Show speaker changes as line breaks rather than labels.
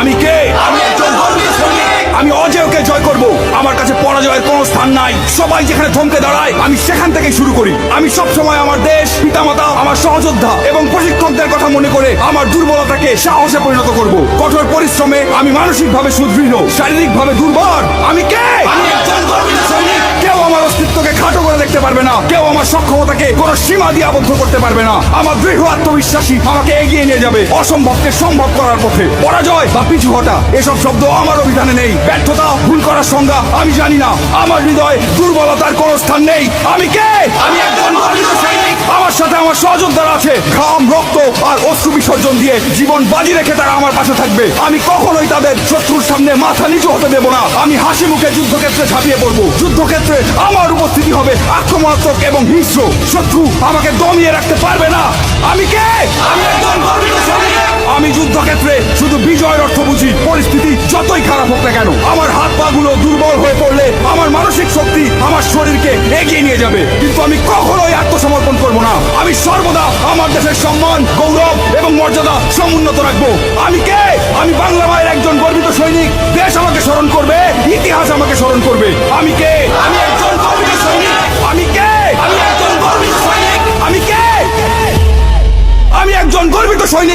আমি কে? আমি একজন গর্বিত সৈনিক। আমি অজেয়কে জয় করব। আমার কাছে পরাজয়ের কোনো স্থান নাই। সবাই যেখানে থমকে দাঁড়ায় আমি সেখান থেকে শুরু করি। আমি সব সময় আমার দেশ, পিতামাতা, আমার সহযোদ্ধা এবং প্রশিক্ষকদের কথা মনে করে আমার দুর্বলতাকে সাহসে পরিণত করব। কঠোর পরিশ্রমে আমি মানসিকভাবে সুদৃঢ়, শারীরিকভাবে দুর্বল। আমি কে? আমি একজন গর্বিত সৈনিক। কেউ আমার অস্তিত্বকে খাটো করে দেখতে পারবে না। কেউ আমার সক্ষমতাকে কোনো সীমা দিয়ে আবদ্ধ করতে পারবে না। আমার দৃঢ় আত্মবিশ্বাসী আমাকে এগিয়ে নিয়ে যাবে অসম্ভবকে সম্ভব করার পথে। পরাজয় বা পিছু হটা এসব শব্দ আমার অভিধানে নেই। ব্যর্থতা, ভুল করার সংজ্ঞা আমি জানি না। আমার হৃদয়ে দুর্বলতার কোনো স্থান নেই। আমি কে? আমি একজন গর্বিত সৈনিক। আমার সাথে আমার সহযোদ্ধারা আছে। ঘাম, রক্ত আর অশ্রু বিসর্জন দিয়ে জীবন বাজি রেখে তারা আমার পাশে থাকবে। আমি কখনোই তাদের শত্রুর সামনে মাথা নিচু হতে দেব না। আমি হাসি মুখে যুদ্ধক্ষেত্রে ঝাঁপিয়ে পড়বো। যুদ্ধক্ষেত্রে আমার উপস্থিতি হবে আক্রমণাত্মক এবং হিংস্র। শত্রু আমাকে দমিয়ে রাখতে পারবে না। আমি কে? আমি একজন গর্বিত সৈনিক। আমি যুদ্ধক্ষেত্রে শুধু বিজয়ের অর্থ বুঝি। পরিস্থিতি যতই খারাপ হোক না কেন, আমার হাত পা গুলো দুর্বল হয়ে পড়লে আমার মানসিক শক্তি আমার শরীরকে এগিয়ে নিয়ে যাবে। কিন্তু আমি কখনোই আত্মসমর্পণ করব না। আমি সর্বদা আমার দেশের সম্মান, গৌরব এবং মর্যাদা সমুন্নত রাখবো। আমি কে? আমি বাংলা মায়ের একজন গর্বিত সৈনিক। দেশ আমাকে স্মরণ করবে, ইতিহাস আমাকে স্মরণ করবে। আমি কে? আমি একজন গর্বিত সৈনিক। আমি কে? আমি একজন গর্বিত সৈনিক। আমি কে? আমি একজন গর্বিত সৈনিক।